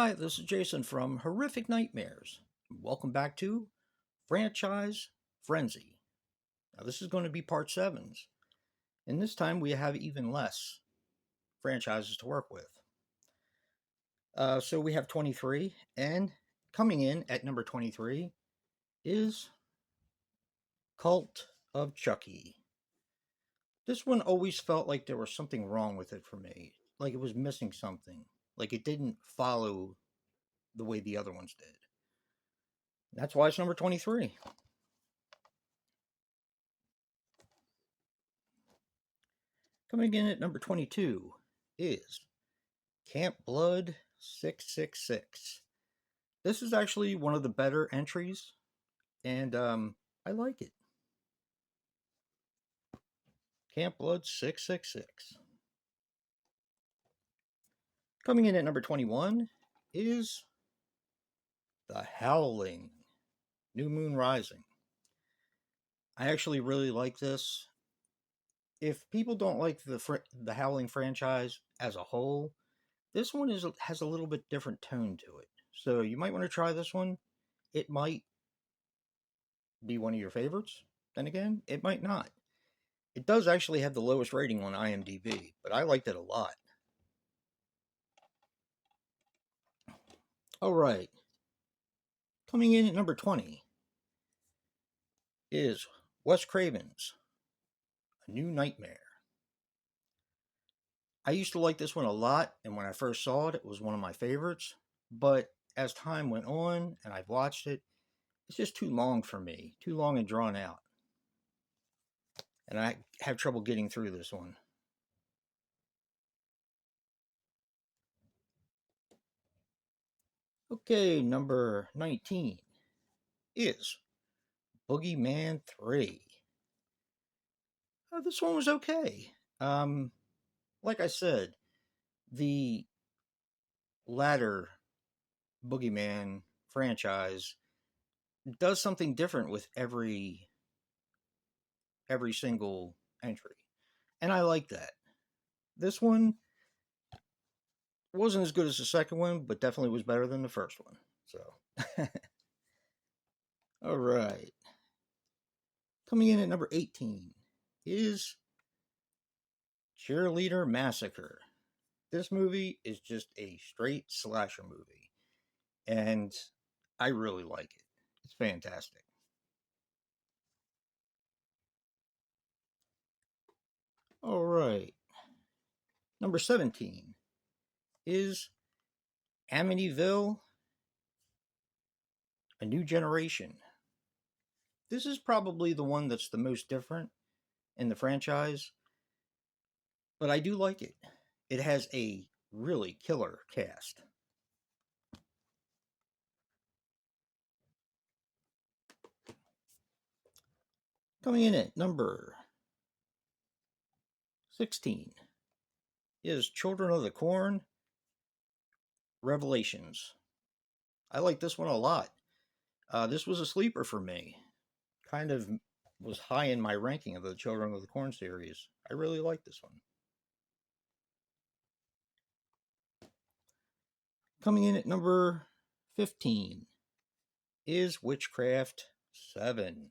Hi, this is Jason from Horrific Nightmares. Welcome back to Franchise Frenzy. Now, this is going to be part sevens, and this time we have even less franchises to work with. So we have 23, and coming in at number 23 is Cult of Chucky. This one always felt like there was something wrong with it for me, like it was missing something, like it didn't follow the way the other ones did. That's why it's number 23. Coming in at number 22 is Camp Blood 666. This is actually one of the better entries, and I like it. Camp Blood 666. Coming in at number 21 is The Howling New Moon Rising. I actually really like this. If people don't like the Howling franchise as a whole, this one has a little bit different tone to it. So you might want to try this one. It might be one of your favorites. Then again, it might not. It does actually have the lowest rating on IMDb, but I liked it a lot. All right. Coming in at number 20 is Wes Craven's A New Nightmare. I used to like this one a lot, and when I first saw it, it was one of my favorites. But as time went on and I've watched it, it's just too long for me, too long and drawn out. And I have trouble getting through this one. Okay, number 19 is Boogeyman 3. This one was okay. Like I said, the latter Boogeyman franchise does something different with every single entry, and I like that. This one wasn't as good as the second one, but definitely was better than the first one. So, all right. Coming in at number 18 is Cheerleader Massacre. This movie is just a straight slasher movie, and I really like it. It's fantastic. All right. Number 17 is Amityville, A New Generation. This is probably the one that's the most different in the franchise, but I do like it. It has a really killer cast. Coming in at number 16 is Children of the Corn Revelations. I like this one a lot. This was a sleeper for me. Kind of was high in my ranking of the Children of the Corn series. I really like this one. Coming in at number 15 is Witchcraft 7.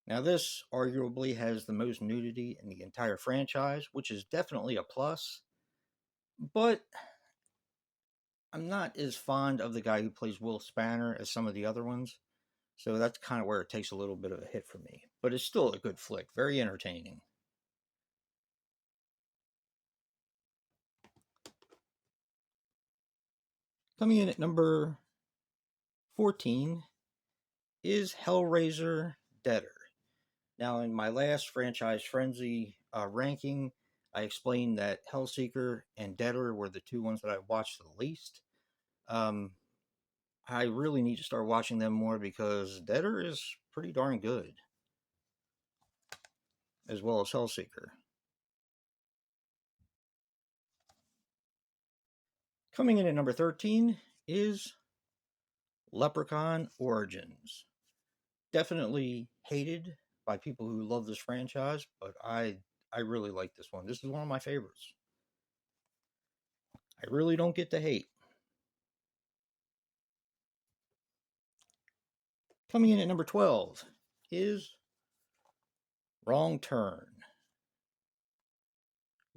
Now, this arguably has the most nudity in the entire franchise, which is definitely a plus, but I'm not as fond of the guy who plays Will Spanner as some of the other ones, so that's kind of where it takes a little bit of a hit for me. But it's still a good flick, very entertaining. Coming in at number 14 is Hellraiser Deader. Now, in my last Franchise Frenzy ranking, I explained that Hellseeker and Deader were the two ones that I watched the least. I really need to start watching them more because Deader is pretty darn good, as well as Hellseeker. Coming in at number 13 is Leprechaun Origins. Definitely hated by people who love this franchise, but I really like this one. This is one of my favorites. I really don't get to hate. Coming in at number 12 is Wrong Turn.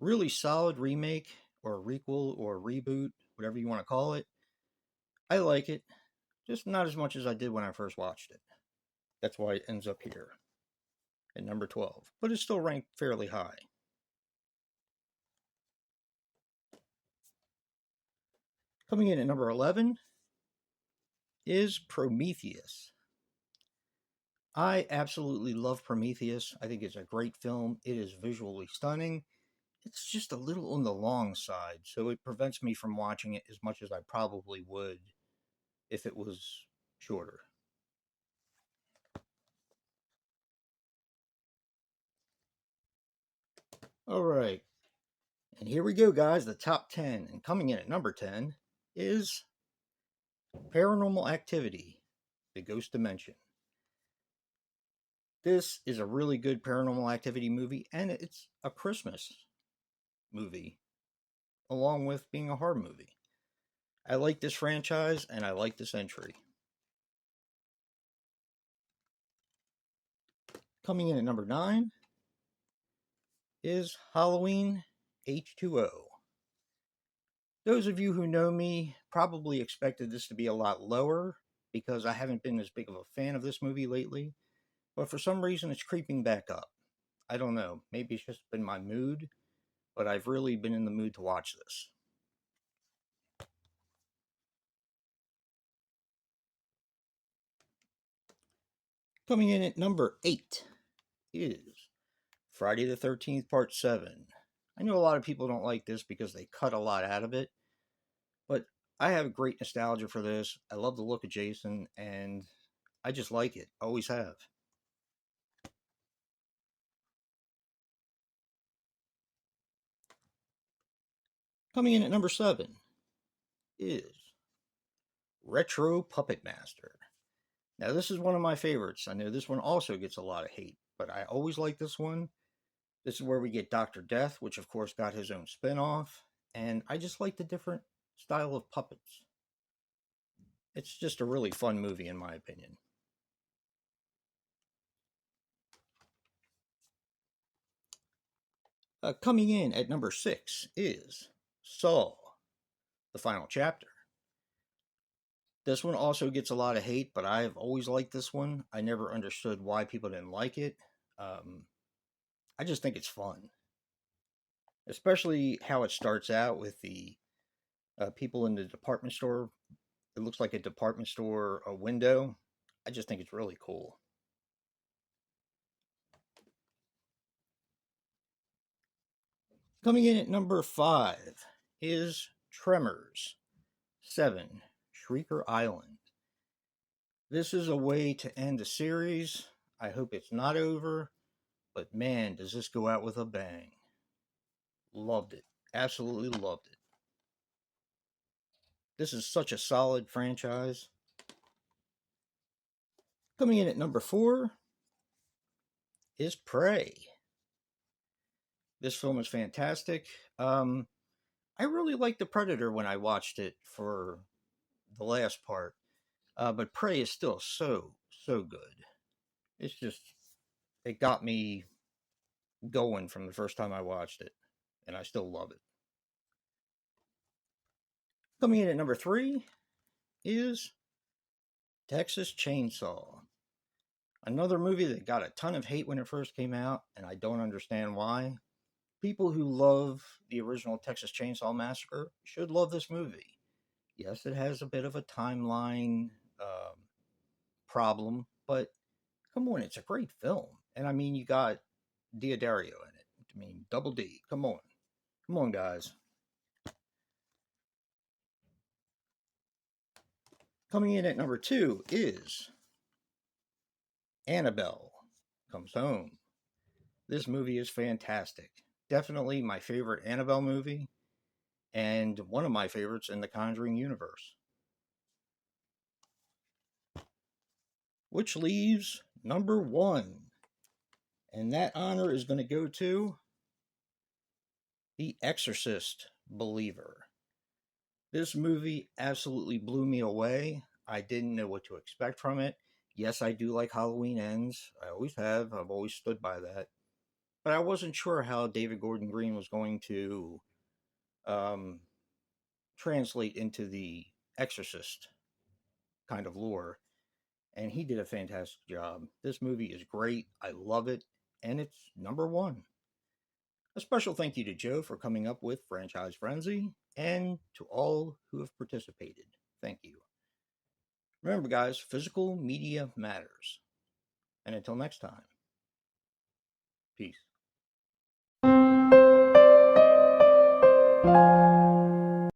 Really solid remake or requel or reboot, whatever you want to call it. I like it, just not as much as I did when I first watched it. That's why it ends up here at number 12, but it's still ranked fairly high. Coming in at number 11 is Prometheus. I absolutely love Prometheus. I think it's a great film. It is visually stunning. It's just a little on the long side, so it prevents me from watching it as much as I probably would if it was shorter. All right, and here we go, guys. The top 10. And coming in at number 10 is Paranormal Activity, The Ghost Dimension. This is a really good Paranormal Activity movie, and it's a Christmas movie, along with being a horror movie. I like this franchise, and I like this entry. Coming in at number 9 is Halloween H2O. Those of you who know me probably expected this to be a lot lower because I haven't been as big of a fan of this movie lately, but for some reason it's creeping back up. I don't know, maybe it's just been my mood, but I've really been in the mood to watch this. Coming in at number 8 is Friday the 13th Part 7. I know a lot of people don't like this because they cut a lot out of it, but I have great nostalgia for this. I love the look of Jason, and I just like it. Always have. Coming in at number 7 is Retro Puppet Master. Now, this is one of my favorites. I know this one also gets a lot of hate, but I always like this one. This is where we get Dr. Death, which of course got his own spin-off, and I just like the different style of puppets. It's just a really fun movie in my opinion. Coming in at number 6 is Saw, the final chapter. This one also gets a lot of hate, but I've always liked this one. I never understood why people didn't like it. I just think it's fun, especially how it starts out with the people in the department store. It looks like a department store a window. I just think it's really cool. Coming in at number 5 is Tremors 7, Shrieker Island. This is a way to end the series. I hope it's not over, but man, does this go out with a bang. Loved it. Absolutely loved it. This is such a solid franchise. Coming in at number 4 is Prey. This film is fantastic. I really liked The Predator when I watched it for the last part, but Prey is still so good. It's just, it got me going from the first time I watched it, and I still love it. Coming in at number 3 is Texas Chainsaw. Another movie that got a ton of hate when it first came out, and I don't understand why. People who love the original Texas Chainsaw Massacre should love this movie. Yes, it has a bit of a timeline problem, but come on, it's a great film. And I mean, you got Diodario in it. I mean, Double D. Come on. Come on, guys. Coming in at number 2 is Annabelle Comes Home. This movie is fantastic. Definitely my favorite Annabelle movie, and one of my favorites in the Conjuring universe. Which leaves number 1. And that honor is going to go to The Exorcist Believer. This movie absolutely blew me away. I didn't know what to expect from it. Yes, I do like Halloween Ends. I always have. I've always stood by that. But I wasn't sure how David Gordon Green was going to um, translate into the Exorcist kind of lore. And he did a fantastic job. This movie is great. I love it. And it's number one. A special thank you to Joe for coming up with Franchise Frenzy and to all who have participated. Thank you. Remember, guys, physical media matters. And until next time, peace.